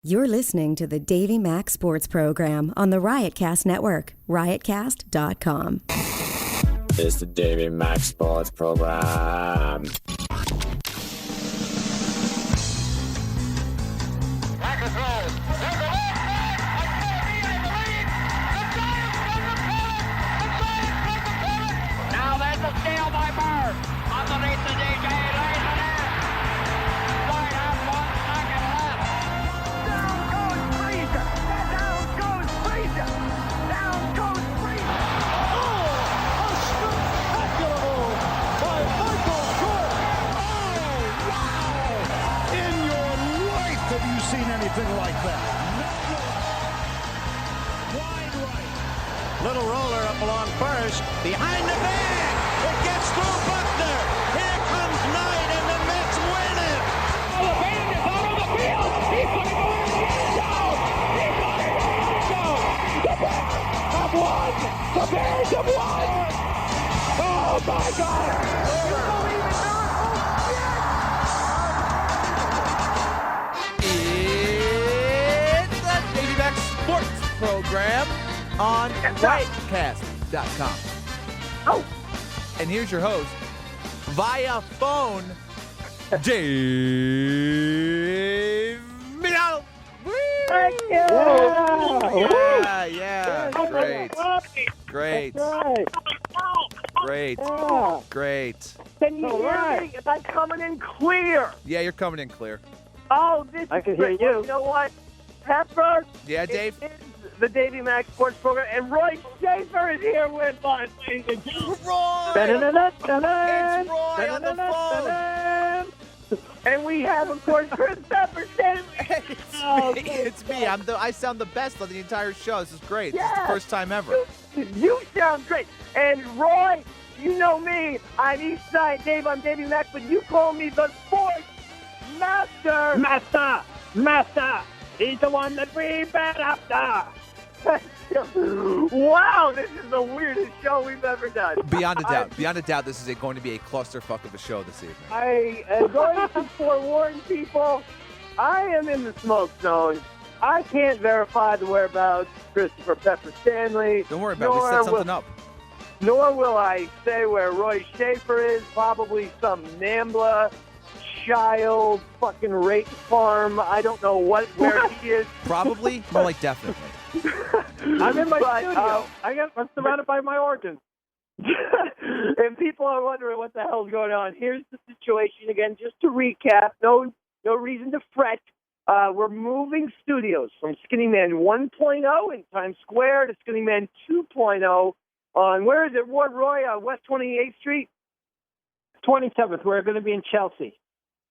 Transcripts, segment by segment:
You're listening to the Davey Mac Sports Program on the Riotcast Network, riotcast.com. It's the Davey Mac Sports Program. Now there's a steal by Bird. Underneath the DJ, lays it in. Right out, 1 second left. Down goes Frazier. Down goes Frazier. Down goes Frazier. Oh, a spectacular move by Michael Jordan. Oh, wow. In your life have you seen anything like that? Wide right. Little roller up along first. Behind the bag. It gets through Buckner. Here comes Knight, and the Mets win it. Oh, the band is out on the field. He's going to go in the end zone. He's going in the end zone. The Bears have won. The Bears have won. Oh, my God. You believe in miracles? Yes. It's the Davey Mac Sports Program on riotcast.com. Oh. And here's your host, via phone, Dave Beadle. Thank you. Yeah. Great. Great. Great. Yeah. Great. Can you hear me? Is I coming in clear? Yeah, you're coming in clear. Oh, this I is can hear great. you. You know what? Pepper. Yeah, Dave? It is the Davey Mac Sports Program, and Roy Shaffer is here with us, ladies and gentlemen. Roy! It's Roy on the phone. And we have, of course, Chris Pepper standing. It's me. I sound the best on the entire show. This is great. This is Yeah. the first time ever. You sound great. And Roy, you know me. I'm East Side Dave. I'm Davey Mac, but you call me the Sports Master. Master. He's the one that we bet after. Wow, this is the weirdest show we've ever done. Beyond a doubt, this is going to be a clusterfuck of a show this evening. I am going to forewarn people, I am in the smoke zone. I can't verify the whereabouts of Christopher Pepper Stanley. Don't worry about it. We set something up. Nor will I say where Roy Shaffer is. Probably some NAMBLA child fucking rape farm. I don't know where he is. Probably, more like definitely. I'm in my studio. I'm surrounded by my organs. And people are wondering what the hell's going on. Here's the situation again, just to recap. No reason to fret. We're moving studios from Skinny Man 1.0 in Times Square to Skinny Man 2.0 on, where is it, Roy? West 28th Street? 27th. We're going to be in Chelsea.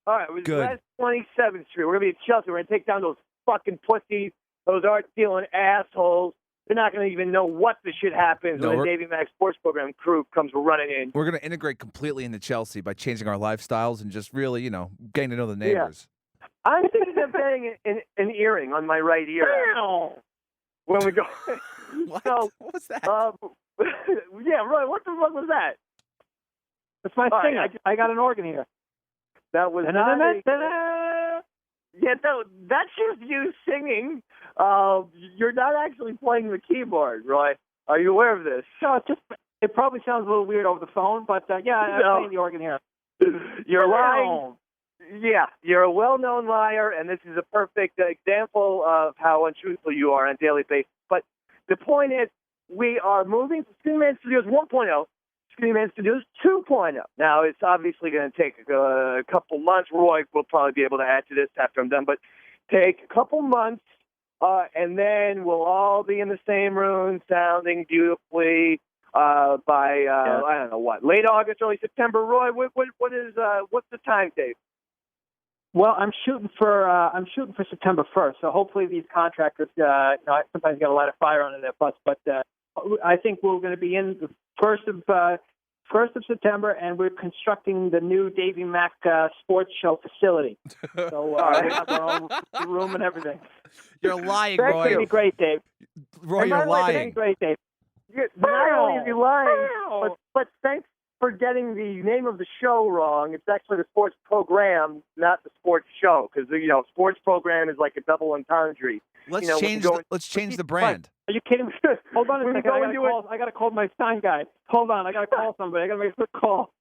All right, it was Good. West 27th Street. We're going to be in Chelsea. We're going to take down those fucking pussies, those art-stealing assholes. They're not going to even know what the shit happens when the Davey Mac Sports Program crew comes running in. We're going to integrate completely into Chelsea by changing our lifestyles and just really, getting to know the neighbors. I'm thinking of getting an earring on my right ear when we go. What? So, What was that? yeah, Roy, what the fuck was that? That's my All singer. right, I got an organ here. That was not yeah, no, that's just you singing. You're not actually playing the keyboard, Roy. Are you aware of this? No, it probably sounds a little weird over the phone, but yeah, I'm playing the organ here. You're lying. Yeah, you're a well-known liar, and this is a perfect example of how untruthful you are on a daily basis. But the point is, we are moving to Skinny Man Studios 1.0, Skinny Man Studios 2.0. Now, it's obviously going to take a couple months. Roy will probably be able to add to this after I'm done, but take a couple months, and then we'll all be in the same room, sounding beautifully by, I don't know what, late August, early September. Roy, what's the time, Dave? Well, I'm shooting for September 1st. So hopefully these contractors, sometimes you got to light a fire under their butts, but I think we're going to be in the first of September, and we're constructing the new Davey Mac Sports Show facility. So we have our own room and everything. You're lying, That's Roy. going to be great, Dave. Roy, you're lying. Great, Dave. Not only are you lying, but thanks for getting the name of the show wrong. It's actually the sports program, not the sports show, because sports program is like a double entendre. Let's change the brand. Are you kidding me? Hold on a second. I got to call my sign guy. Hold on. I got to call somebody. I got to make a quick call.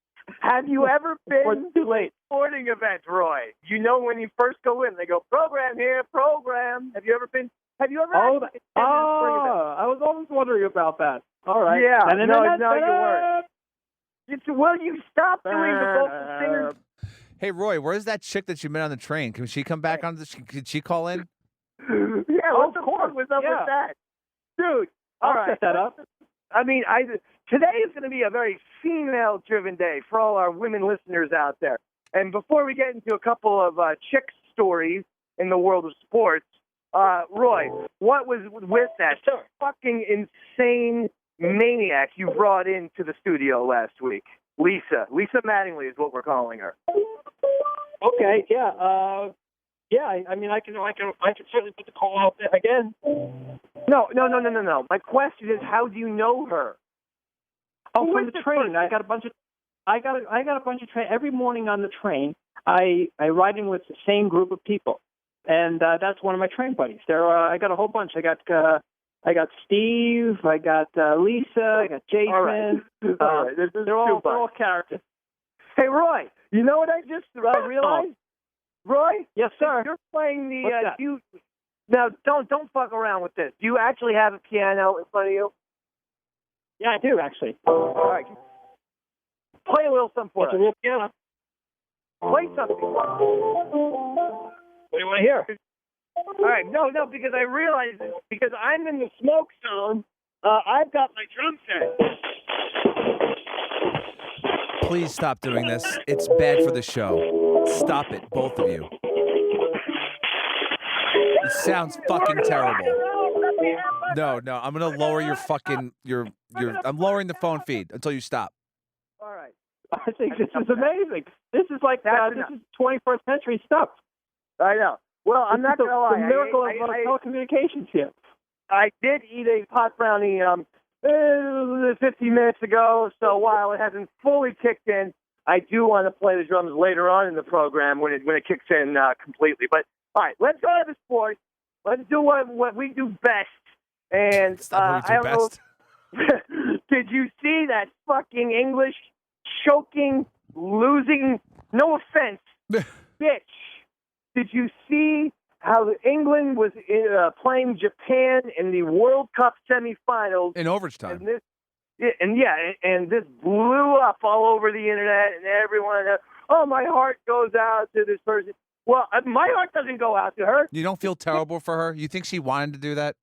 Have you ever been too late? Sporting event, Roy? When you first go in, they go, program here, program. Have you ever been? Have you ever? I was always wondering about that. All right. Yeah. No, you weren't. You stop doing the vocal singers. Hey, Roy, where's that chick that you met on the train? Can she come back on? Could she call in? Yeah, what the fuck was up with that? Dude, I'll set that up. I mean, today is going to be a very female-driven day for all our women listeners out there. And before we get into a couple of chick stories in the world of sports, Roy, what was with that fucking insane maniac you brought into the studio last week? Lisa Mattingly is what we're calling her. Okay, yeah. I mean, I can certainly put the call out there again. No. My question is, how do you know her? Oh, from the train. I got a bunch of train every morning on the train. I ride in with the same group of people, and that's one of my train buddies. I got a whole bunch. I got Steve. I got Lisa. I got Jason. All right. They're all characters. Hey, Roy. You know what I just realized? Roy? Yes, sir. You're playing the. Now, don't fuck around with this. Do you actually have a piano in front of you? Yeah, I do actually. All right. Play a little something for us. It's a real piano. Play something. What do you want to hear? All right. No, because I realized because I'm in the smoke zone. I've got my drum set. Please stop doing this. It's bad for the show. Stop it, both of you. It sounds fucking terrible. No, I'm gonna lower your fucking I'm lowering the phone feed until you stop. All right. I think this is amazing. This is like this is 21st century stuff. I know. Well, I'm not gonna lie. The miracle of telecommunications here. I did eat a pot brownie 15 minutes ago, so while it hasn't fully kicked in, I do want to play the drums later on in the program when it kicks in completely. But all right, let's go to the sports. Let's do what we do best. And I don't know. Did you see that fucking English choking, losing? No offense, bitch. Did you see how England was playing Japan in the World Cup semifinals in overtime? And this blew up all over the internet, and everyone. Oh, my heart goes out to this person. Well, my heart doesn't go out to her. You don't feel terrible for her? You think she wanted to do that?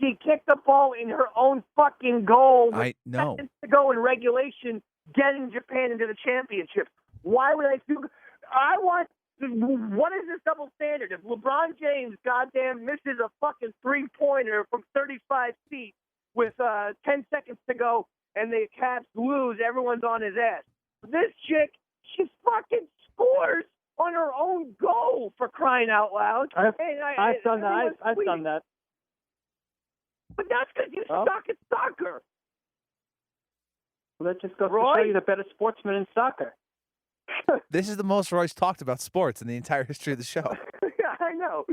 She kicked the ball in her own fucking goal. I know. Seconds to go in regulation, getting Japan into the championship. Why would I do? I want. What is this double standard? If LeBron James goddamn misses a fucking three-pointer from 35 feet with 10 seconds to go and the Cavs lose, everyone's on his ass. This chick, she fucking scores on her own goal, for crying out loud. I've done that. I've done that. But that's because you suck at soccer. Well, that just goes to show you the better sportsman in soccer. This is the most Roy's talked about sports in the entire history of the show. Yeah, I know.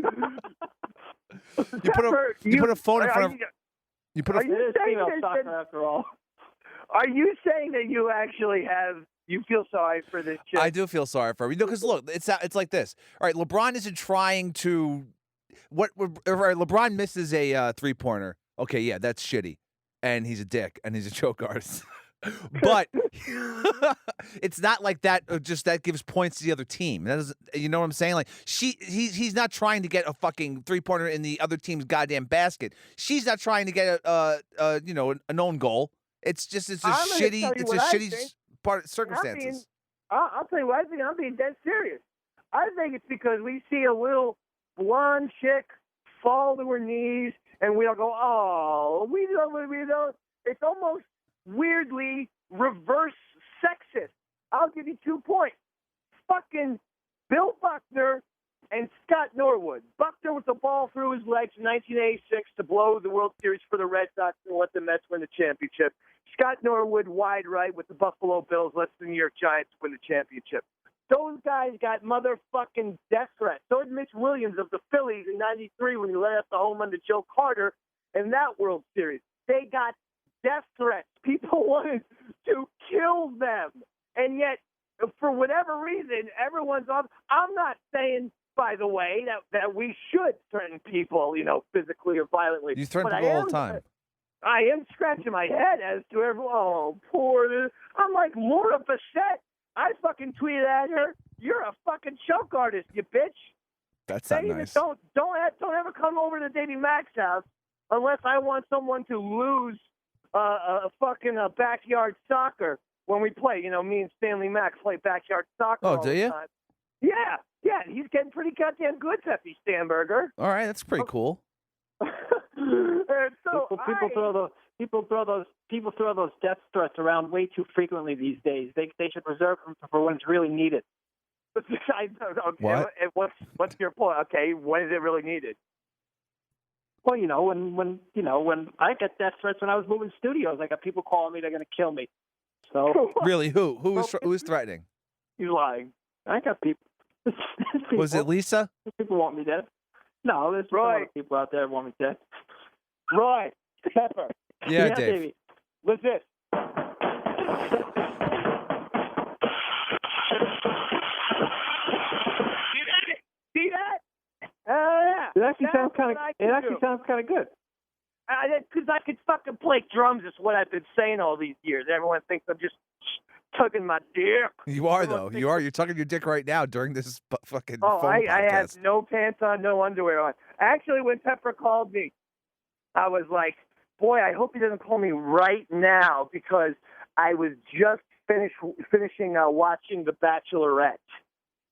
You put a phone in front of. You put a. It is female soccer after all. Are you saying that you actually you feel sorry for this chick? I do feel sorry for her. Because look, it's like this. All right, LeBron isn't trying to. LeBron misses a three-pointer. Okay, yeah, that's shitty, and he's a dick, and he's a choke artist. But it's not like that. Just that gives points to the other team. That is, you know what I'm saying? Like he's not trying to get a fucking three-pointer in the other team's goddamn basket. She's not trying to get an own goal. It's just shitty part of circumstances. I'll tell you what I think. I'm being dead serious. I think it's because we see a little blonde chick fall to her knees, and we all go, "Oh, we don't." It's almost weirdly reverse sexist. I'll give you 2 points. Fucking Bill Buckner and Scott Norwood. Buckner with the ball through his legs in 1986 to blow the World Series for the Red Sox and let the Mets win the championship. Scott Norwood wide right with the Buffalo Bills, lets the New York Giants win the championship. Those guys got motherfucking death threats. So did Mitch Williams of the Phillies in '93 when he let out the home run to Joe Carter in that World Series. They got death threats. People wanted to kill them. And yet, for whatever reason, everyone's off. I'm not saying, by the way, that we should threaten people, physically or violently. You threaten people all the time. I am scratching my head as to everyone. Oh, poor. I'm like Laura Bassett. I fucking tweeted at her, "You're a fucking choke artist, you bitch." That's not nice. Don't ever come over to Davey Mac's house unless I want someone to lose a fucking backyard soccer when we play. Me and Stanley Mack play backyard soccer. Oh, all do the you? time. Yeah. He's getting pretty goddamn good, Peppy Stamberger. All right, that's pretty cool. And so people throw those death threats around way too frequently these days. They should reserve them for when it's really needed. Okay, What? What's your point? Okay, when is it really needed? Well, when I get death threats when I was moving studios, I got people calling me they're going to kill me. So Really, who was threatening? You're lying. I got people. Was it Lisa? People want me dead. No, there's some other people out there who want me dead. Roy, Pepper. Yeah, Dave. Davey. What's this? See that? Yeah. It actually sounds kind of good. Because I could fucking play drums is what I've been saying all these years. Everyone thinks I'm just tugging my dick. You are, though. You are. You're tugging your dick right now during this fucking phone podcast. I have no pants on, no underwear on. Actually, when Pepper called me, I was like, boy, I hope he doesn't call me right now because I was just finishing watching The Bachelorette.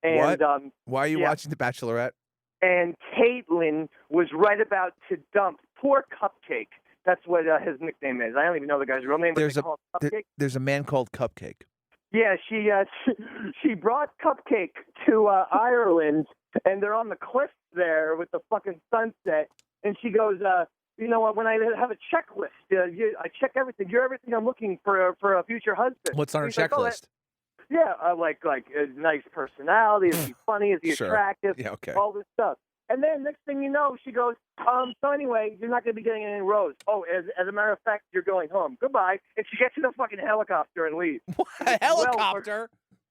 And, what? Why are you watching The Bachelorette? And Caitlyn was right about to dump poor Cupcake. That's what his nickname is. I don't even know the guy's real name. But There's a man called Cupcake. Yeah, she brought Cupcake to Ireland, and they're on the cliffs there with the fucking sunset. And she goes, you know what? When I have a checklist, I check everything. You're everything I'm looking for a future husband. What's on her checklist? Like a nice personality. Is he funny? Is he attractive? Yeah, okay. All this stuff. And then next thing you know, she goes, so anyway, you're not going to be getting any rose. Oh, as a matter of fact, you're going home. Goodbye. And she gets in a fucking helicopter and leaves. What? A helicopter?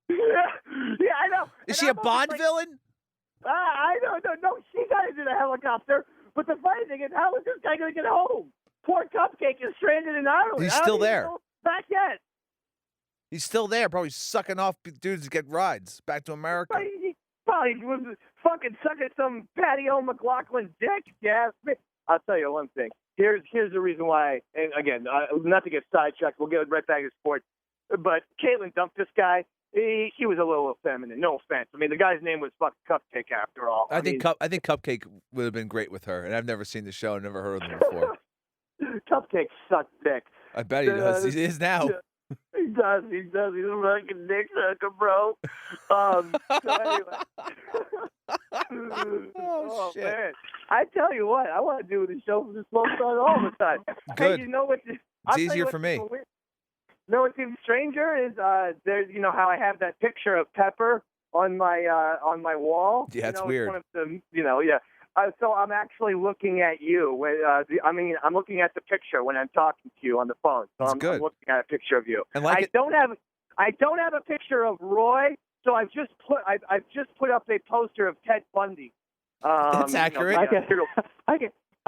Yeah, I know. Is she a Bond villain? I don't know. No, she got into the helicopter. But the funny thing is, how is this guy going to get home? Poor Cupcake is stranded in Ireland. He's still there. Back yet. He's still there, probably sucking off dudes to get rides back to America. He probably was fucking sucking some Patty O. McLaughlin dick. Yeah, I'll tell you one thing. Here's the reason why. And again, not to get sidetracked, we'll get right back to sports. But Caitlyn dumped this guy. He was a little effeminate. No offense. I mean, the guy's name was fucking Cupcake after all. I think Cupcake would have been great with her, and I've never seen the show. I've never heard of them before. Cupcake sucked dick. I bet he does. He is now. Yeah. He does. He's a fucking dick sucker, bro. So anyway. Oh, shit. Man. I tell you what, I want to do the show from the slow start all the time. Good. Hey, you know what? It's easier for me. You know what's even stranger is there's how I have that picture of Pepper on my wall. Yeah, it's weird. One of the, yeah. So I'm actually looking at you. I'm looking at the picture when I'm talking to you on the phone. So I'm looking at a picture of you. And I don't have a picture of Roy. So I've just put up a poster of Ted Bundy. That's accurate. I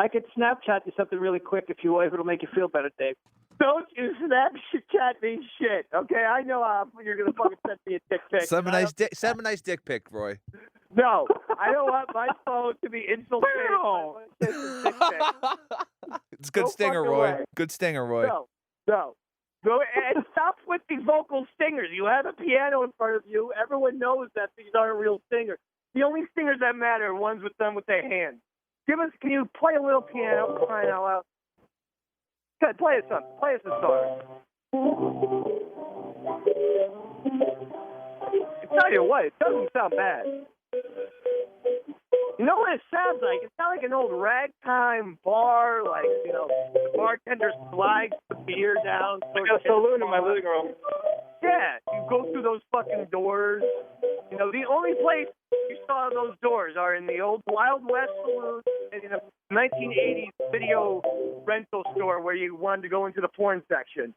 could Snapchat you something really quick if it'll make you feel better, Dave. Don't you Snapchat me shit, okay? I know you're gonna fucking send me a dick pic. Send a nice dick pic, Roy. No, I don't want my phone to be infiltrated. It's good stinger, Roy. Way. Good stinger, Roy. No. Go and stop with these vocal stingers. You have a piano in front of you. Everyone knows that these aren't real stingers. The only stingers that matter are ones with them with their hands. Can you play a little piano? Crying out loud. Good, play us something. Play us a song. I tell you what, it doesn't sound bad. You know what it sounds like? It sounds like an old ragtime bar, like, the bartender slides the beer down. I got a saloon in my living room. Yeah, you go through those fucking doors. The only place you saw those doors are in the old Wild West saloon and in a 1980s video rental store where you wanted to go into the porn section.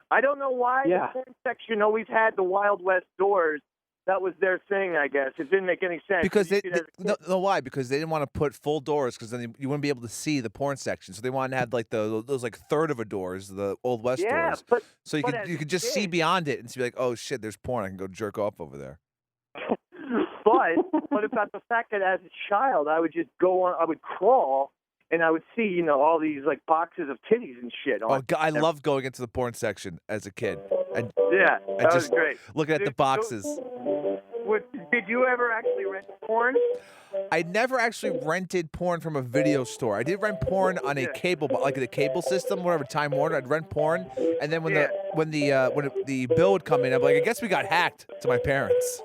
I don't know why the porn section always had the Wild West doors. That was their thing, I guess. It didn't make any sense. Because why? Because they didn't want to put full doors, because then you wouldn't be able to see the porn section. So they wanted to have like those like third of a doors, the Old West doors. So you could just see beyond it and be like, oh shit, there's porn. I can go jerk off over there. But about the fact that as a child, I would just go on. I would crawl. And I would see, all these like boxes of titties and shit. I loved going into the porn section as a kid. That was great. Looking at the boxes. Did you ever actually rent porn? I never actually rented porn from a video store. I did rent porn on a cable, like the cable system, whatever, Time Warner. I'd rent porn, and then when the bill would come in, I'd be like, I guess we got hacked, to my parents.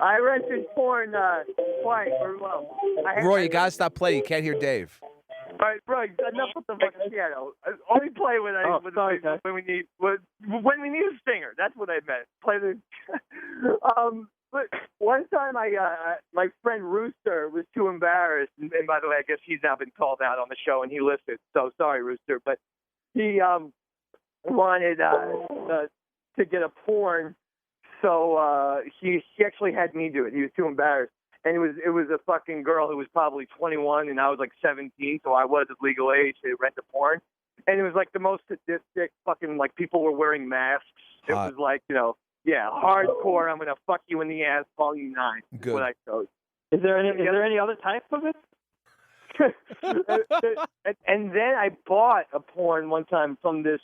I rented porn twice. Roy, you gotta stop playing. You can't hear Dave. All right, bro. Enough with the fucking piano. Only play when we need a singer. That's what I meant. Play the. But one time, my friend Rooster was too embarrassed, and by the way, I guess he's now been called out on the show, and he listened. So sorry, Rooster, but he wanted to get a porn. So he actually had me do it. He was too embarrassed, and it was a fucking girl who was probably 21, and I was like 17, so I was of legal age to rent the porn. And it was like the most sadistic fucking, like, people were wearing masks. It was like, hardcore. I'm gonna fuck you in the ass, volume 9. Good. What I chose. Is there any other type of it? And then I bought a porn one time from this.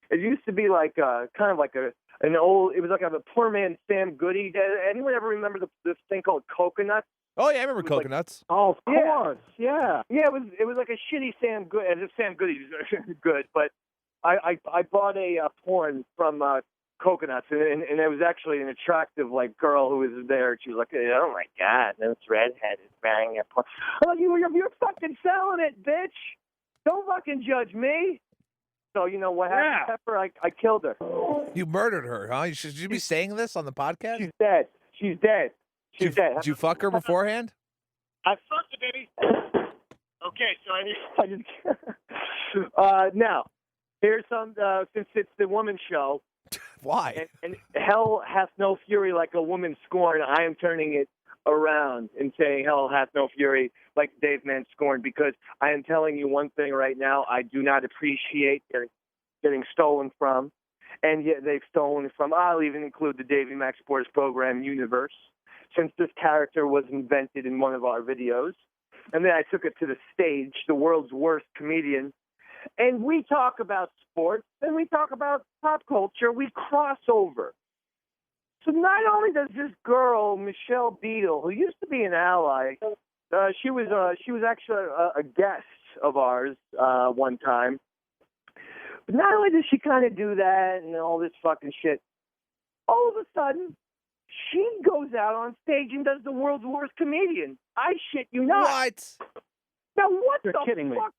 It used to be like kind of like an old. It was like a poor man Sam Goody. Anyone ever remember this thing called Coconuts? Oh yeah, I remember Coconuts. Of course, yeah. Yeah, it was like a shitty Sam Goody. As if Sam Goody's good, but I bought a porn from Coconuts, and it was actually an attractive like girl who was there. She was like, oh my god, those redheaded banging a porn. Oh, you're fucking selling it, bitch! Don't fucking judge me. So you know what happened, Pepper? I killed her. You murdered her, huh? Should you be saying this on the podcast? She's dead. She's dead. She's dead. Did you fuck her beforehand? I fucked her, baby. Okay, so I just now, here's some, since it's the woman's show. Why? And hell hath no fury like a woman scorn. I am turning it around and saying hell hath no fury like Dave Man Scorn, because I am telling you one thing right now. I do not appreciate getting stolen from, and yet they've stolen from. I'll even include the Davey Mac Sports Program universe, since this character was invented in one of our videos. And then I took it to the stage, the world's worst comedian. And we talk about sports, and we talk about pop culture. We cross over. So not only does this girl, Michelle Beadle, who used to be an ally, she was actually a guest of ours one time. But not only does she kind of do that and all this fucking shit, all of a sudden, she goes out on stage and does the world's worst comedian. I shit you not. What? Now what You're the kidding fuck? Me.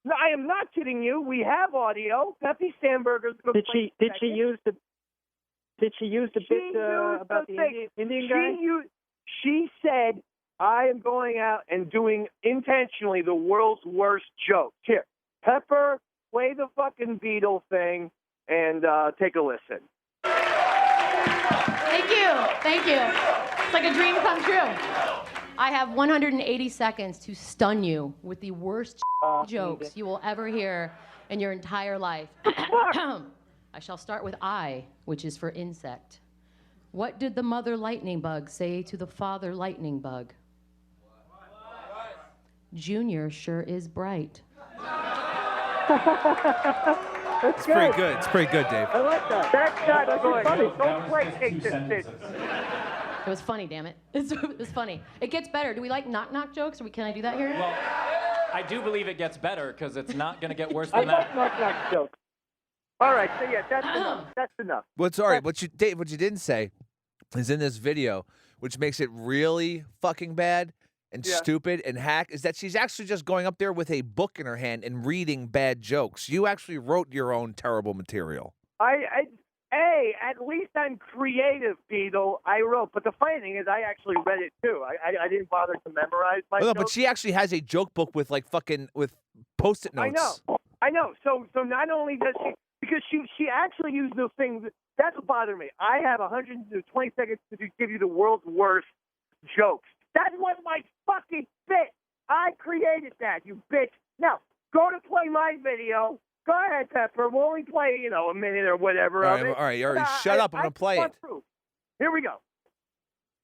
No, I am not kidding you. We have audio. Peppy Sandberger's going to play. Did she use the bit about the Indian guy? She said, I am going out and doing intentionally the world's worst joke. Here, Pepper, play the fucking Beadle thing and take a listen. Thank you. It's like a dream come true. I have 180 seconds to stun you with the worst jokes you will ever hear in your entire life. I shall start with I, which is for insect. What did the mother lightning bug say to the father lightning bug? Junior sure is bright. It's pretty good. It's pretty good, Dave. I like that. That's good. Don't play take this bitch. It was funny, damn it. It was funny. It gets better. Do we like knock-knock jokes, or can I do that here? Well, I do believe it gets better, because it's not going to get worse than that. I like knock jokes. All right, so yeah, that's enough. That's enough. Well, sorry, what you didn't say is in this video, which makes it really fucking bad and stupid and hack, is that she's actually just going up there with a book in her hand and reading bad jokes. You actually wrote your own terrible material. Hey, at least I'm creative, Beadle. I wrote, but the funny thing is, I actually read it too. I didn't bother to memorize my. No, but she actually has a joke book with with Post-it notes. I know. So not only does she, because she actually used those things. That's what bothered me. I have 120 seconds to give you the world's worst jokes. That was my fucking bit. I created that, you bitch. Now go to play my video. Go ahead, Pepper. We'll only play, a minute or whatever. All right. Shut up. I'm going to play it. Here we go.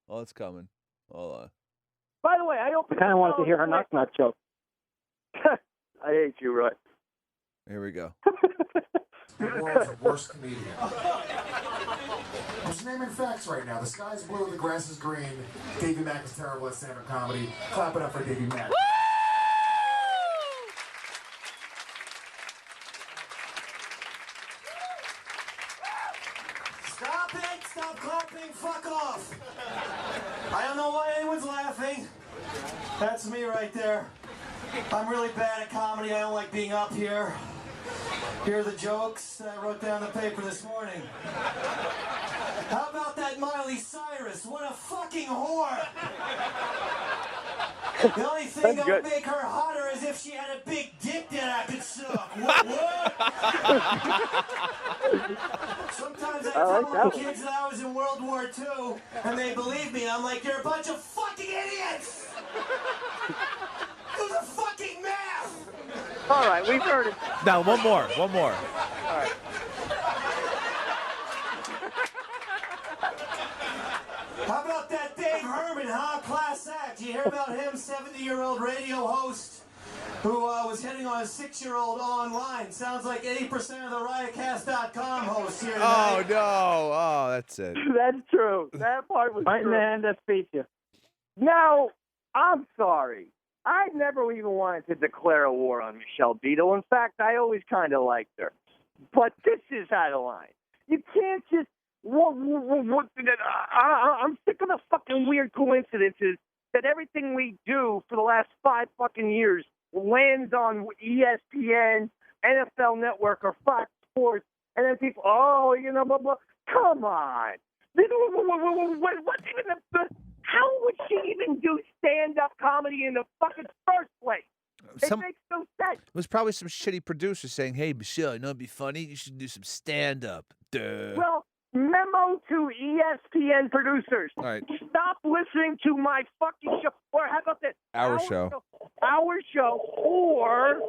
Oh, it's coming. Hold on. By the way, I kind of wanted to hear her knock-knock joke. I hate you, Roy. Here we go. The world's worst comedian. I'm just naming facts right now. The sky's blue, the grass is green. Davey Mac is terrible at stand-up comedy. Clap it up for Davey Mac. Stop it! Stop clapping! Fuck off! I don't know why anyone's laughing. That's me right there. I'm really bad at comedy. I don't like being up here. Here are the jokes that I wrote down on the paper this morning. How about that Miley Cyrus? What a fucking whore! The only thing that would make her hotter is if she had a big dick that I could suck. What? Sometimes I tell my kids that I was in World War II, and they believe me. I'm like, you're a bunch of fucking idiots! Do the fucking math! All right, we've heard it. Now, one more. All right. How about that Dave Herman, huh? Class act. You hear about him, 70-year-old radio host who was hitting on a 6-year-old online. Sounds like 80% of the riotcast.com hosts here tonight. Oh, no. Oh, that's it. That's true. That part was Right in true. the end, that speech you. Now, I'm sorry. I never even wanted to declare a war on Michelle Beadle. In fact, I always kind of liked her. But this is out of line. You can't just... I'm sick of the fucking weird coincidences that everything we do for the last 5 fucking years lands on ESPN, NFL Network, or Fox Sports, and then people, blah, blah. Come on. What's even how would she even do stand-up comedy in the fucking first place? It makes no sense. It was probably some shitty producer saying, hey, Michelle, you know it'd be funny? You should do some stand-up. Duh. Well, memo to ESPN producers. All right. Stop listening to my fucking show. Or how about this? Our show. Our show. Or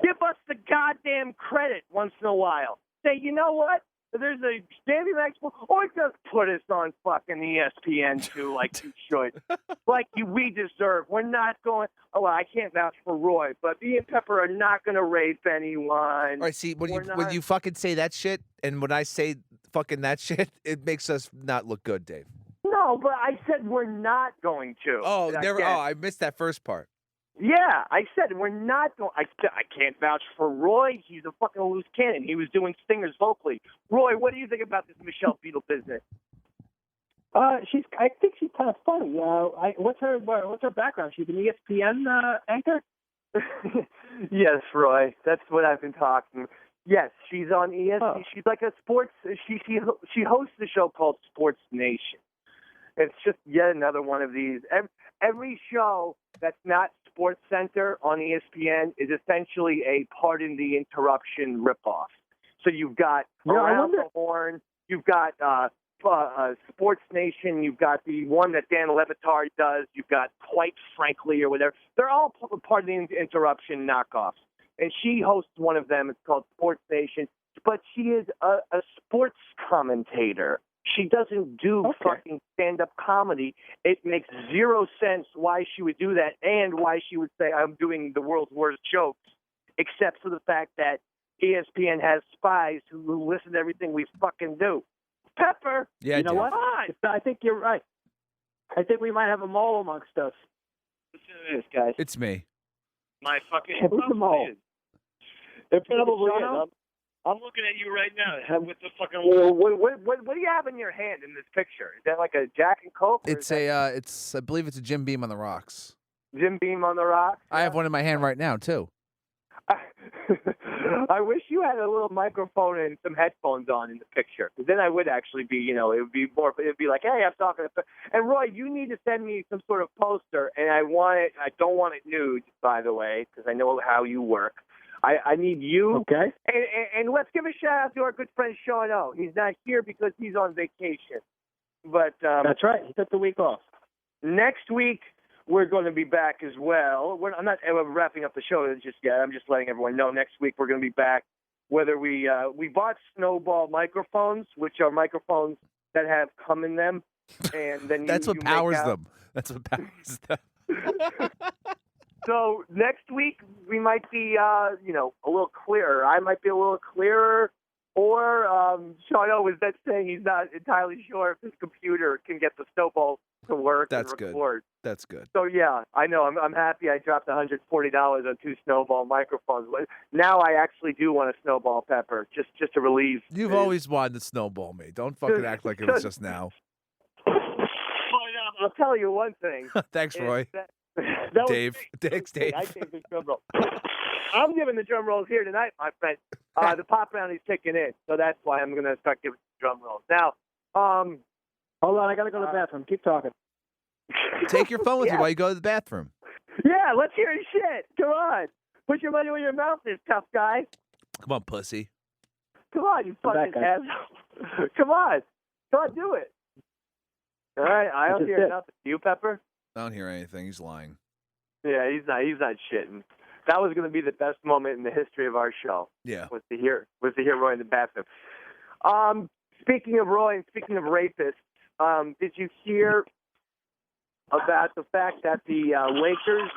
give us the goddamn credit once in a while. Say, you know what? There's a Davey Mac Sports, or just put us on fucking ESPN too, like you should. We deserve. We're not going, I can't vouch for Roy, but me and Pepper are not going to rape anyone. All right, see, when you fucking say that shit, and when I say fucking that shit, it makes us not look good, Dave. No, but I said we're not going to. Oh, never. Oh, I missed that first part. Yeah, I said we're not going. I can't vouch for Roy. He's a fucking loose cannon. He was doing stingers vocally. Roy, what do you think about this Michelle Beadle business? I think she's kind of funny. What's her background? She's an ESPN anchor. Yes, Roy. That's what I've been talking. Yes, she's on ESPN. Oh. She's like a sports. She hosts a show called Sports Nation. It's just yet another one of these. Every show that's not Sports Center on ESPN is essentially a Pardon the Interruption ripoff. So you've got Around the Horn, you've got Sports Nation, you've got the one that Dan Levitard does, you've got Quite Frankly or whatever. They're all Pardon the Interruption knockoffs. And she hosts one of them. It's called Sports Nation. But she is a sports commentator. She doesn't do fucking stand-up comedy. It makes zero sense why she would do that and why she would say, I'm doing the world's worst jokes, except for the fact that ESPN has spies who listen to everything we fucking do. Pepper, yeah, you know what? I think you're right. I think we might have a mole amongst us. Listen to this, guys. It's me. My fucking Who's the mole? It probably is. I'm looking at you right now with the fucking. What do you have in your hand in this picture? Is that like a Jack and Coke? It's I believe it's a Jim Beam on the rocks. Jim Beam on the rocks? I have one in my hand right now, too. I wish you had a little microphone and some headphones on in the picture. Then I would actually be, it would be more. It'd be like, hey, I'm talking to. And Roy, you need to send me some sort of poster, and I want it. I don't want it nude, by the way, because I know how you work. I need you. Okay. And let's give a shout out to our good friend Sean O. He's not here because he's on vacation. But that's right. He took the week off. Next week we're going to be back as well. I'm not wrapping up the show just yet. I'm just letting everyone know next week we're going to be back. Whether we bought Snowball microphones, which are microphones that have cum in them, and then That's what powers them. That's what powers them. So next week we might be, a little clearer. I might be a little clearer, or Sean O was that saying he's not entirely sure if his computer can get the Snowball to work. That's and good. record. That's good. So yeah, I know. I'm happy. I dropped $140 on 2 Snowball microphones. Now I actually do want a Snowball Pepper, just to relieve. You've always wanted the Snowball, mate. Don't fucking act like it was just now. I'll tell you one thing. Thanks, Roy. That Dave. Thanks, Dave. I gave the drum roll. I'm giving the drum rolls here tonight, my friend. The pop brownie's kicking in, so that's why I'm going to start giving the drum rolls. Now, hold on, I got to go to the bathroom. Keep talking. Take your phone with you while you go to the bathroom. Yeah, let's hear his shit. Come on. Put your money where your mouth is, tough guy. Come on, pussy. Come on, you fucking asshole. Come on. Do it. All right, I don't hear nothing. You, Pepper? I don't hear anything. He's lying. Yeah, he's not shitting. That was going to be the best moment in the history of our show. Yeah. Was to hear Roy in the bathroom. Speaking of Roy and speaking of rapists, did you hear about the fact that the Lakers?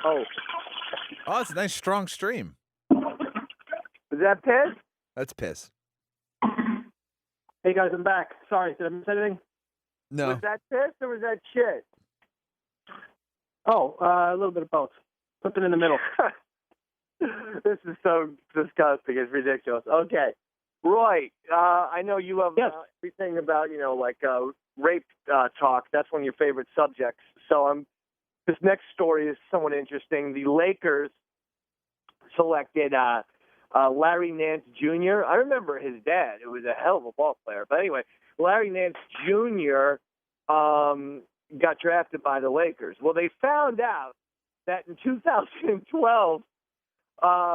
Oh, it's a nice strong stream. Is that piss? That's piss. Hey guys, I'm back. Sorry, did I miss anything? No. Was that piss or was that shit? Oh, a little bit of both. Something in the middle. This is so disgusting. It's ridiculous. Okay. Roy, I know you love everything about, rape talk. That's one of your favorite subjects. So this next story is somewhat interesting. The Lakers selected Larry Nance Jr. I remember his dad. It was a hell of a ball player. But anyway, Larry Nance Jr. Got drafted by the Lakers. Well, they found out that in 2012,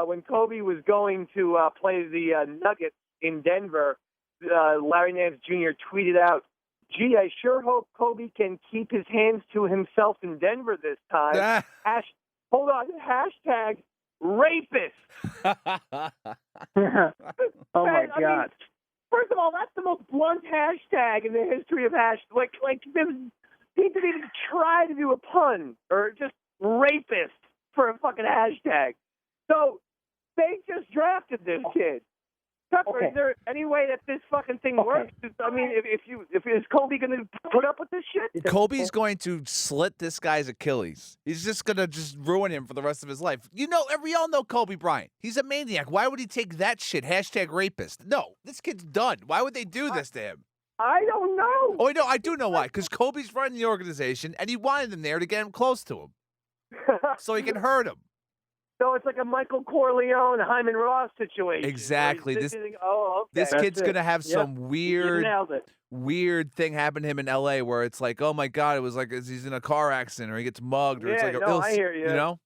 when Kobe was going to play the Nuggets in Denver, Larry Nance Jr. tweeted out, "Gee, I sure hope Kobe can keep his hands to himself in Denver this time." Hold on, hashtag rapist. Oh my God! I mean, first of all, that's the most blunt hashtag in the history of hashtags. Like he didn't even try to do a pun or just rapist for a fucking hashtag. So they just drafted this kid. Tucker, is there any way that this fucking thing works? I mean, if is Kobe going to put up with this shit? Kobe's going to slit this guy's Achilles. He's just going to ruin him for the rest of his life. We all know Kobe Bryant. He's a maniac. Why would he take that shit? Hashtag rapist. No, this kid's done. Why would they do this to him? I don't know. Oh, I do know why. Because Kobe's running the organization, and he wanted him there to get him close to him, so he can hurt him. So it's like a Michael Corleone, Hyman Roth situation. Exactly. This This kid's going to have some weird thing happen to him in L.A. where it's like, oh, my God, it was like he's in a car accident or he gets mugged or it's like I hear you. You know?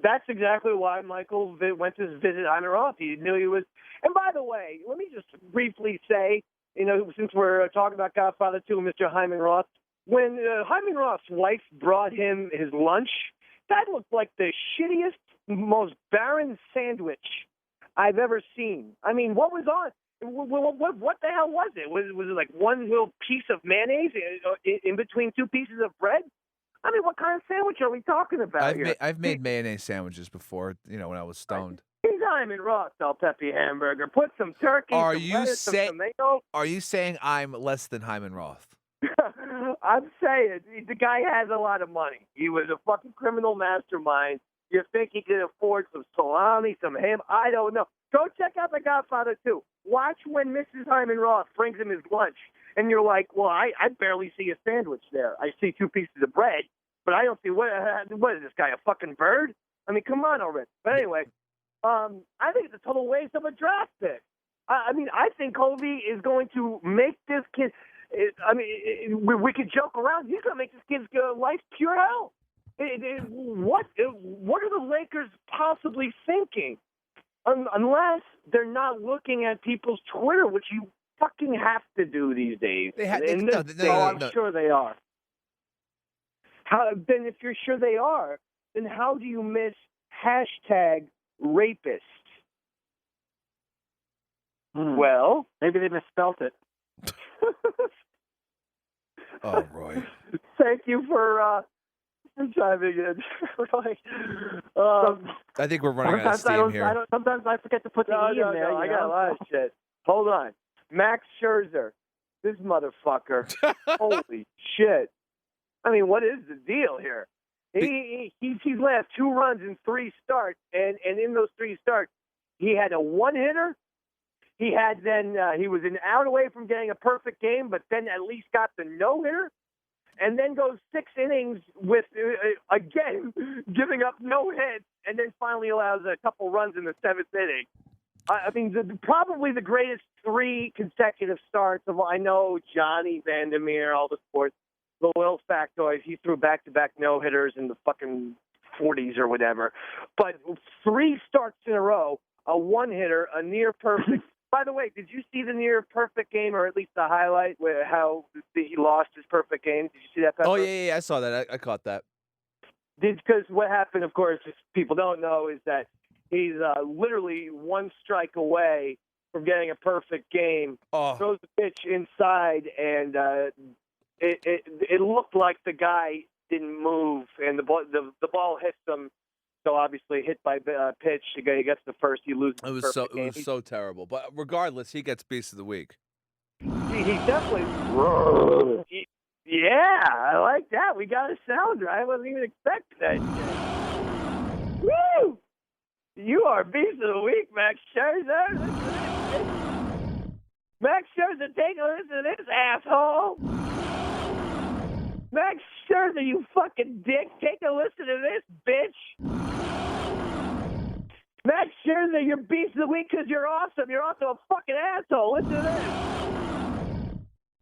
That's exactly why Michael went to visit Hyman Roth. He knew he was. And by the way, let me just briefly say, since we're talking about Godfather 2, Mr. Hyman Roth, when Hyman Roth's wife brought him his lunch, that looked like the shittiest, most barren sandwich I've ever seen. I mean, what was on? What the hell was it? Was it like one little piece of mayonnaise in between two pieces of bread? I mean, what kind of sandwich are we talking about here? I've made mayonnaise sandwiches before, when I was stoned. He's Hyman Roth, El Pepe hamburger. Put some turkey, some tomato. Are you saying I'm less than Hyman Roth? I'm saying the guy has a lot of money. He was a fucking criminal mastermind. You think he can afford some salami, some ham? I don't know. Go check out The Godfather 2. Watch when Mrs. Hyman Roth brings him his lunch, and you're like, well, I barely see a sandwich there. I see 2 pieces of bread, but I don't see what is this guy, a fucking bird? I mean, come on already. But anyway, I think it's a total waste of a draft pick. I mean, I think Kobe is going to make this kid. We could joke around. He's going to make this kid's life pure hell. What are the Lakers possibly thinking? Unless they're not looking at people's Twitter, which you fucking have to do these days. I'm sure they are. Then if you're sure they are, then how do you miss #rapist? Well, maybe they misspelled it. Oh, Roy. Thank you for chiming in. I think we're running out of steam here. Sometimes I forget to put the E in there. I got a lot of shit. Hold on. Max Scherzer. This motherfucker. Holy shit. I mean, what is the deal here? He's left 2 runs in 3 starts, and in those 3 starts, he had a 1-hitter. He had he was an out away from getting a perfect game, but then at least got the no-hitter, and then goes 6 innings with, again, giving up no hits, and then finally allows a couple runs in the 7th inning. I mean, probably the greatest 3 consecutive starts of, I know, Johnny Vandermeer, all the sports, the little factoids. He threw back-to-back no-hitters in the fucking 40s or whatever. But 3 starts in a row, a 1-hitter, a near-perfect. By the way, did you see the near-perfect game, or at least the highlight, where how he lost his perfect game? Did you see that, Pepper? Oh, yeah, I saw that. I caught that. Because what happened, of course, if people don't know, is that he's literally 1 strike away from getting a perfect game. Throws the pitch inside, and it looked like the guy didn't move, and the ball hits him. So obviously hit by pitch, he gets the first, he loses. It was so terrible. But regardless, he gets Beast of the Week. He definitely. Yeah, I like that. We got a sound right. I wasn't even expecting that shit. Woo! You are Beast of the Week, Max Scherzer. Max Scherzer, take a listen to this, asshole. Max Scherzer, you fucking dick. Take a listen to this, bitch. Max Scherzer, you're Beast of the Week because you're awesome. You're also a fucking asshole. Listen to this.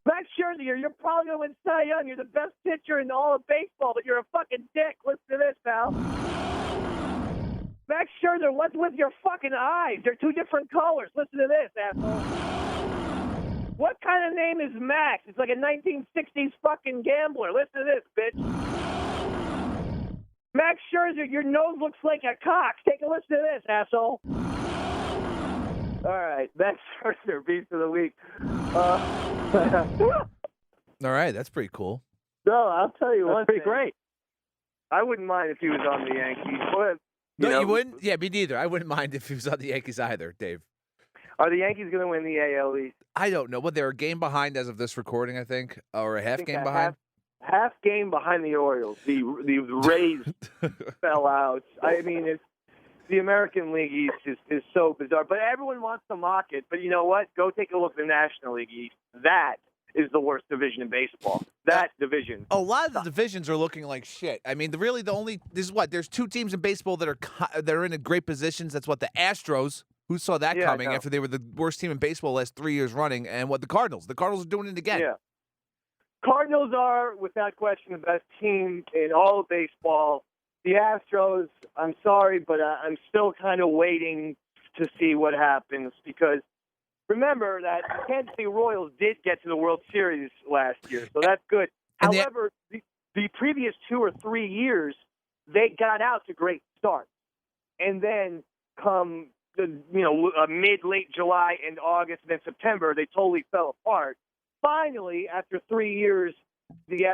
Max Scherzer, you're probably going to win Cy Young. You're the best pitcher in all of baseball, but you're a fucking dick. Listen to this, pal. Max Scherzer, what's with your fucking eyes? They're 2 different colors. Listen to this, asshole. What kind of name is Max? It's like a 1960s fucking gambler. Listen to this, bitch. Max Scherzer, your nose looks like a cock. Take a listen to this, asshole. All right, Max Scherzer, Beast of the Week. All right, that's pretty cool. No, I'll tell you one thing. Pretty great. I wouldn't mind if he was on the Yankees. You wouldn't? Yeah, me neither. I wouldn't mind if he was on the Yankees either, Dave. Are the Yankees going to win the AL East? I don't know. They're a game behind as of this recording, I think, or a half game behind. Half game behind the Orioles. The Rays fell out. I mean, the American League East is so bizarre. But everyone wants to mock it. But you know what? Go take a look at the National League East. That is the worst division in baseball. That division. A lot of the divisions are looking like shit. I mean, there's 2 teams in baseball that are in great positions. That's what the Astros. Who saw that coming after they were the worst team in baseball the last 3 years running? And what the Cardinals? The Cardinals are doing it again. Yeah. Cardinals are, without question, the best team in all of baseball. The Astros, I'm sorry, but I'm still kind of waiting to see what happens because remember that the Kansas City Royals did get to the World Series last year, so that's good. However, the previous 2 or 3 years, they got out to great starts. And then come mid-late July and August and then September, they totally fell apart. Finally, after 3 years, the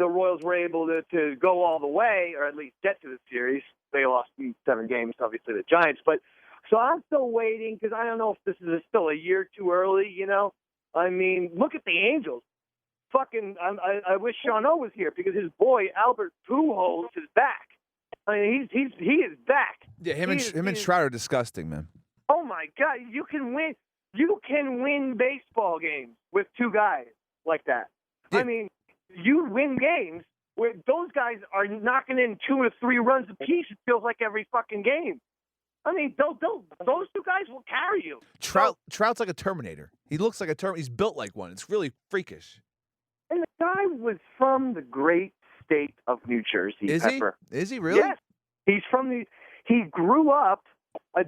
Royals were able to go all the way, or at least get to the series. They lost 7 games, obviously, the Giants. But so I'm still waiting because I don't know if this is still a year too early, I mean, look at the Angels. I wish Sean O was here because his boy, Albert Pujols, is back. I mean, he is back. Yeah, him and Trout are disgusting, man. Oh my God, you can win. You can win baseball games with two guys like that. Yeah. I mean, you win games where those guys are knocking in 2 or 3 runs apiece. It feels like every fucking game. I mean, those two guys will carry you. Trout's like a Terminator. He looks like a Terminator. He's built like one. It's really freakish. And the guy was from the great state of New Jersey. Is Pepper. he? Is he really? Yes. He's from the. He grew up. His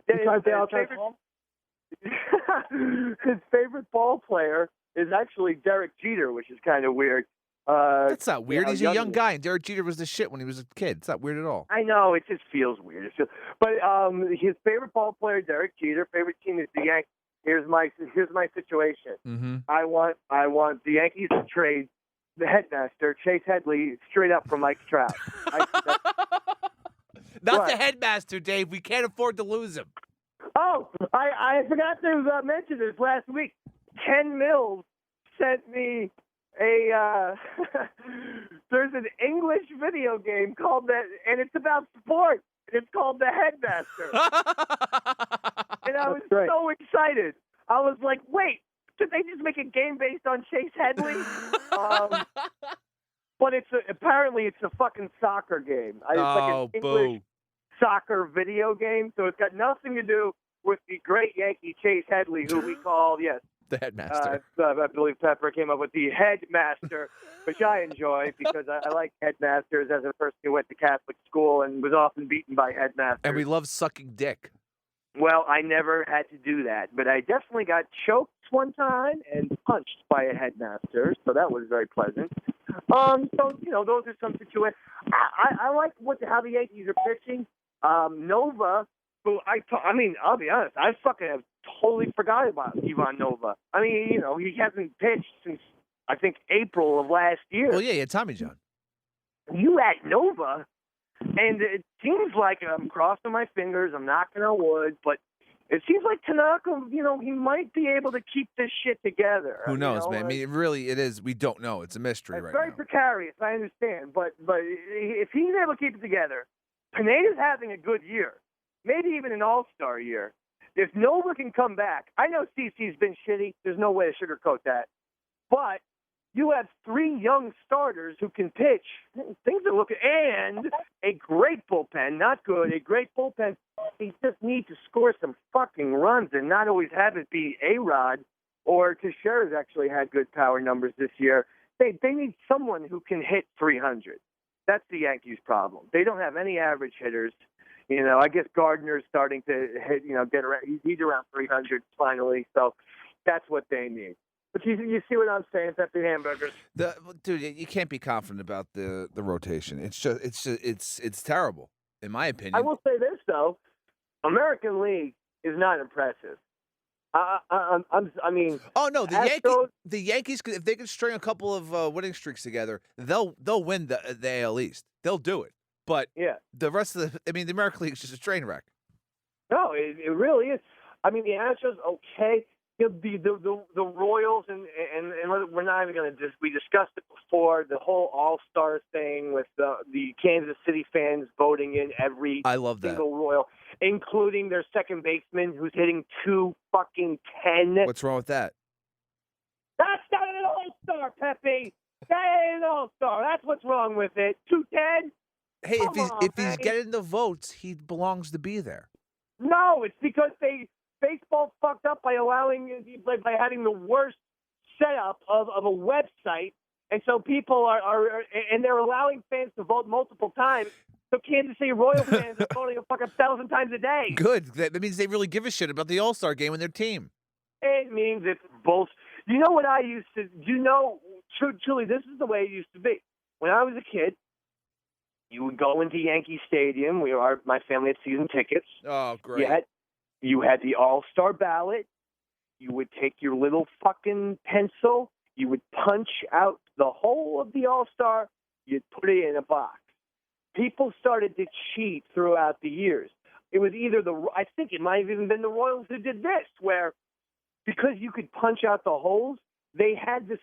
favorite ball player is actually Derek Jeter, which is kind of weird. That's not weird. He's a young guy, and Derek Jeter was the shit when he was a kid. It's not weird at all. I know, it just feels weird. But his favorite ball player, Derek Jeter. Favorite team is the Yankees. Here's my situation. Mm-hmm. I want the Yankees to trade the headmaster, Chase Headley, straight up for Mike Trout. Not the headmaster, Dave. We can't afford to lose him. Oh, I forgot to mention this last week. Ken Mills sent me a there's an English video game called that, and it's about sports. And it's called The Headmaster. And I was so excited. I was like, wait, did they just make a game based on Chase Headley? But apparently it's a fucking soccer game. It's like an English soccer video game, so it's got nothing to do with the great Yankee Chase Headley, who we call, yes, the headmaster. I believe Pepper came up with the headmaster, which I enjoy because I like headmasters as a person who went to Catholic school and was often beaten by headmasters. And we love sucking dick. Well, I never had to do that, but I definitely got choked one time and punched by a headmaster, so that was very pleasant. So, those are some situations. I like how the Yankees are pitching. Nova, who I mean, I'll be honest, I fucking have totally forgot about Ivan Nova. I mean, he hasn't pitched since, I think, April of last year. Well, yeah, Tommy John. You at Nova, and it seems like I'm crossing my fingers, I'm knocking on wood, but it seems like Tanaka, he might be able to keep this shit together. Who knows, man? I mean, it is. We don't know. It's a mystery right now. It's very precarious, I understand, but if he's able to keep it together, Pineda's having a good year, maybe even an all-star year. If Nova can come back, I know CC's been shitty. There's no way to sugarcoat that. But you have 3 young starters who can pitch. Things are looking, and a great bullpen, not good, a great bullpen. They just need to score some fucking runs and not always have it be A-Rod, or Scherzer actually had good power numbers this year. They need someone who can hit 300. That's the Yankees' problem. They don't have any average hitters. I guess Gardner's starting to hit, get around. He's around 300 finally, so that's what they need. But you see what I'm saying? Pepe Hamburgers. Dude, you can't be confident about the rotation. It's terrible, in my opinion. I will say this though, American League is not impressive. I mean, oh no, the Yankees, if they can string a couple of winning streaks together, they'll win the AL East. They'll do it. But yeah, the rest of the American League is just a train wreck. No, it really is. I mean, the Astros, okay. The Royals and we're not even going to we discussed it before, the whole All-Star thing with the Kansas City fans voting in every single Royal, including their second baseman who's hitting 210. What's wrong with that? That's not an All-Star, Pepe. That ain't an All-Star. That's what's wrong with it. 210. Hey, if he's getting the votes, he belongs to be there. No, it's because baseball fucked up by having the worst setup of a website, and so people are and they're allowing fans to vote multiple times. So Kansas City Royal fans are voting a fucking 1,000 times a day. Good. That means they really give a shit about the All-Star game and their team. It means it's bullshit. You know what I used to? Truly, this is the way it used to be. When I was a kid, you would go into Yankee Stadium. My family had season tickets. Oh, great. You had the All-Star ballot. You would take your little fucking pencil. You would punch out the whole of the All-Star. You'd put it in a box. People started to cheat throughout the years. It was either I think it might have even been the Royals who did this, where because you could punch out the holes, they had this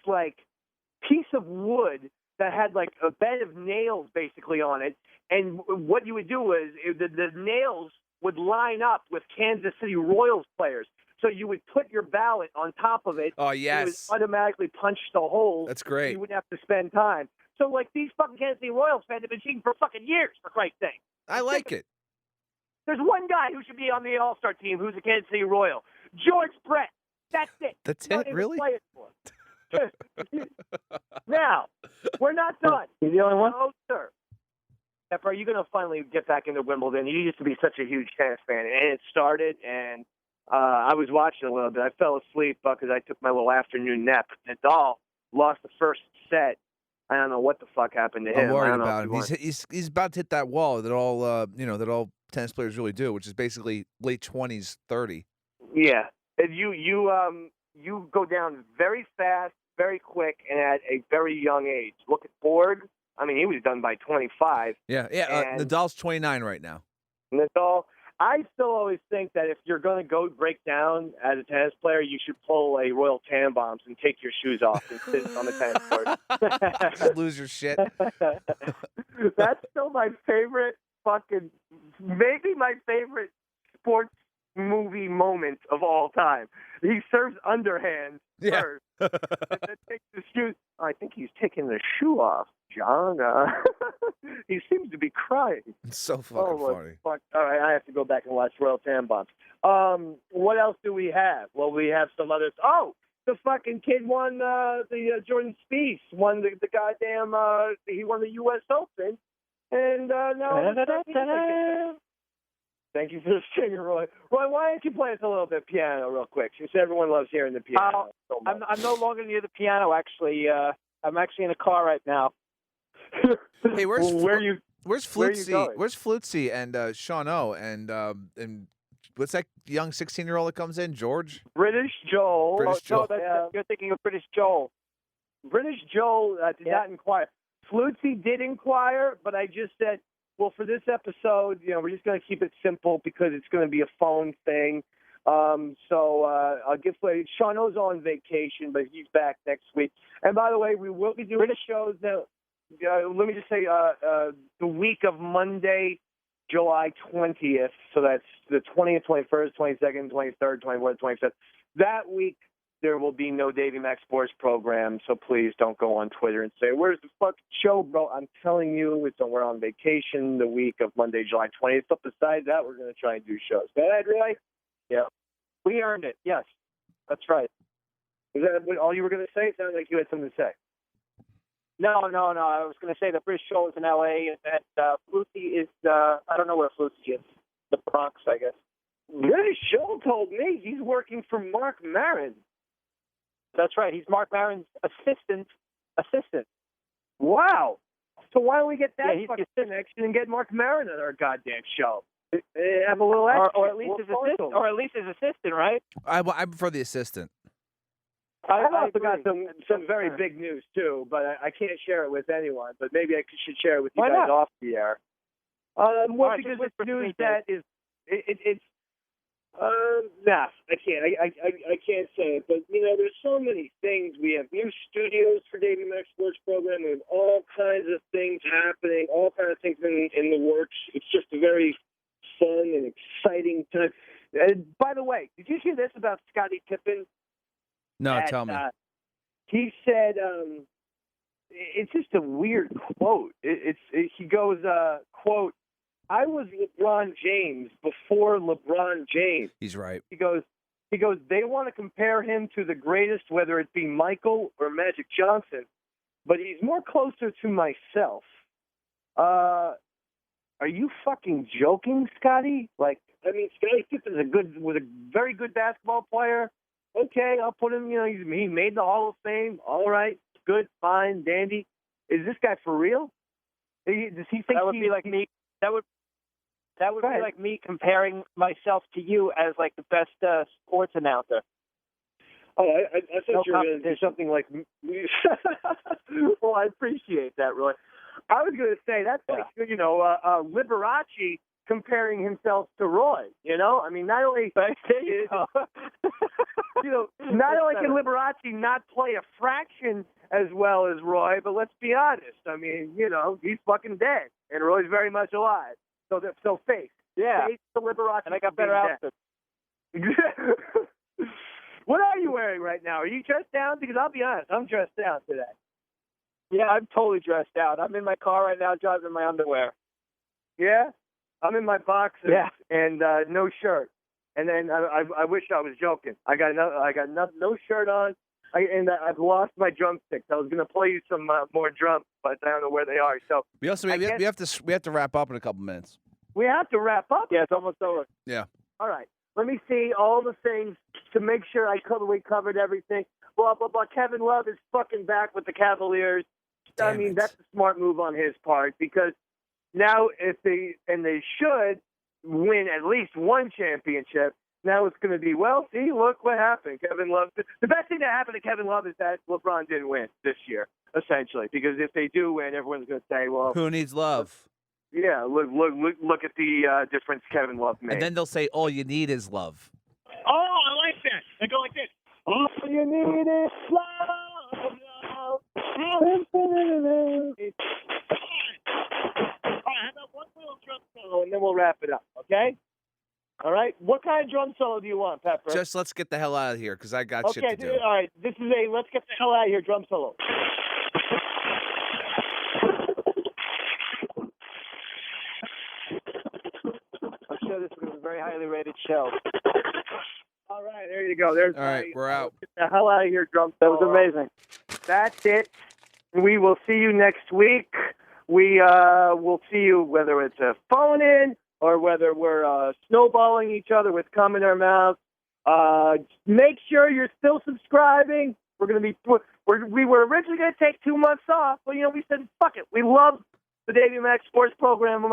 piece of wood that had like a bed of nails basically on it. And what you would do was the nails would line up with Kansas City Royals players. So you would put your ballot on top of it. Oh, It yes. would automatically punch the holes. That's great. You wouldn't have to spend time. So, like, these fucking Kansas City Royals fans have been cheating for fucking years, for Christ's sake. I like it. There's one guy who should be on the All-Star team who's a Kansas City Royal. George Brett. That's it. That's Don't it, even really? play it for him. Now, we're not done. He's the only one? No, sir. Jeff, are you going to finally get back into Wimbledon? You used to be such a huge tennis fan, and it started, and I was watching a little bit. I fell asleep because I took my little afternoon nap. Nadal lost the first set. I don't know what the fuck happened to him. I'm worried I don't know about if him. he won. He's about to hit that wall that all that all tennis players really do, which is basically late 20s, 30. Yeah, and you go down very fast, very quick, and at a very young age. Look at Borg. I mean, he was done by 25. Yeah. And Nadal's 29 right now. Nadal. I still always think that if you're going to go break down as a tennis player, you should pull a Royal Tannenbaums and take your shoes off and sit on the tennis court. Lose your shit. That's still my favorite maybe my favorite sports movie moment of all time. He serves underhand first, and then takes the shoes. I think he's taking the shoe off, John. He seems to be crying. It's so fucking funny. Fuck. All right, I have to go back and watch Royal Tannenbaums. What else do we have? Well, we have some others. Oh, the fucking kid won the Jordan Spieth won the goddamn he won the U.S. Open, and now. Thank you for the singer, Roy. Roy, why don't you play us a little bit of piano real quick? Since everyone loves hearing the piano so much. I'm no longer near the piano, actually. I'm actually in a car right now. Hey, where's you Flutzy? going? Where's Flutzy and Sean O and what's that young 16-year-old that comes in? George? British Joel. British Joel. You're thinking of British Joel. British Joel did not inquire. Flutzy did inquire, but I just said, well, for this episode, we're just going to keep it simple because it's going to be a phone thing. So I'll give Sean O's on vacation, but he's back next week. And by the way, we will be doing shows now. Let me just say the week of Monday, July 20th. So that's the 20th, 21st, 22nd, 23rd, 24th, 25th. That week, there will be no Davey Mac Sports Program, so please don't go on Twitter and say, where's the fucking show, bro? I'm telling you, we're on vacation the week of Monday, July 20th. But besides that, we're going to try and do shows. Go ahead, Ray. Yeah. We earned it. Yes. That's right. Is that all you were going to say? It sounded like you had something to say. No. I was going to say the British show is in L.A. and Flutzy is, I don't know where Flutzy is. The Bronx, I guess. British Joel told me he's working for Mark Maron. That's right. He's Mark Maron's assistant. Wow. So why don't we get that Yeah, fucking connection and get Mark Maron on our goddamn show? Have a little extra. Or at least his assistant. Or at least his assistant, right? I prefer the assistant. I've also got some very big news too, but I can't share it with anyone. But maybe I should share it with you Why guys not? off the air. Well, right, because just it's whisper to news me, that is it's. Nah, I can't. I can't say it. But there's so many things. We have new studios for Davey Mac Sports Program. We have all kinds of things happening. All kinds of things in the works. It's just a very fun and exciting time. And by the way, did you hear this about Scottie Pippen? No, tell me. He said, it's just a weird quote. He goes, quote, I was LeBron James before LeBron James. He's right. He goes, they want to compare him to the greatest, whether it be Michael or Magic Johnson, but he's more closer to myself. Are you fucking joking, Scotty? Scottie Pippen was a very good basketball player. Okay, I'll put him, he made the Hall of Fame. All right, good, fine, dandy. Is this guy for real? Does he think that would be like me? That would be like me comparing myself to you as like the best sports announcer. Oh, I thought you were going to do something like. Well, I appreciate that, Roy. I was going to say that's like Liberace comparing himself to Roy. You know, I mean, not only not only can Liberace not play a fraction as well as Roy, but let's be honest. I mean, you know, he's fucking dead, and Roy's very much alive. So face. Yeah. Face the Liberace. And I got better outfits. What are you wearing right now? Are you dressed down? Because I'll be honest, I'm dressed down today. Yeah, I'm totally dressed out. I'm in my car right now driving in my underwear. Yeah? I'm in my boxers and no shirt. And then I wish I was joking. I got no shirt on, and I've lost my drumsticks. I was going to play you some more drums, but I don't know where they are. So we have to wrap up in a couple minutes. We have to wrap up. Yeah, it's almost over. Yeah. All right. Let me see all the things to make sure we covered everything. Blah, blah, blah. Kevin Love is fucking back with the Cavaliers. Damn I mean, it. that's a smart move on his part because now they should win at least one championship. Now it's going to be, well, see, look what happened. Kevin Love. The best thing that happened to Kevin Love is that LeBron didn't win this year, essentially, because if they do win, everyone's going to say, well, who needs love? Yeah, look at the difference Kevin Love made. And then they'll say, all you need is love. Oh, I like that. They go like this. All you need is love. All right, how about one little drum solo, and then we'll wrap it up, okay? All right? What kind of drum solo do you want, Pepper? Just let's get the hell out of here because I got shit to do. All right, this is a let's get the hell out of here drum solo. I'm sure this was a very highly rated show. All right, there you go. There's all right, we're out. Get the hell out of here drum That solo. was amazing. That's it. We will see you next week. We will see you whether it's a phone-in or whether we're snowballing each other with cum in our mouths. Make sure you're still subscribing. We're going to be. We were originally going to take 2 months off, but we said fuck it. We love the Davey Mac Sports Program,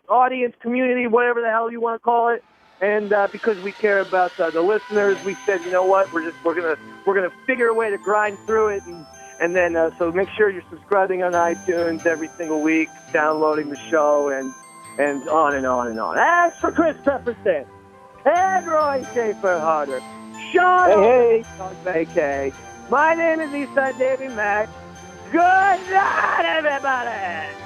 audience, community, whatever the hell you want to call it. And because we care about the listeners, we said, you know what, we're gonna figure a way to grind through it, and then so make sure you're subscribing on iTunes every single week, downloading the show, and on and on and on. As for Chris Pepperson and Roy Schaefer Harder, Sean on vacay. My name is Eastside Davey Mac. Good night, everybody.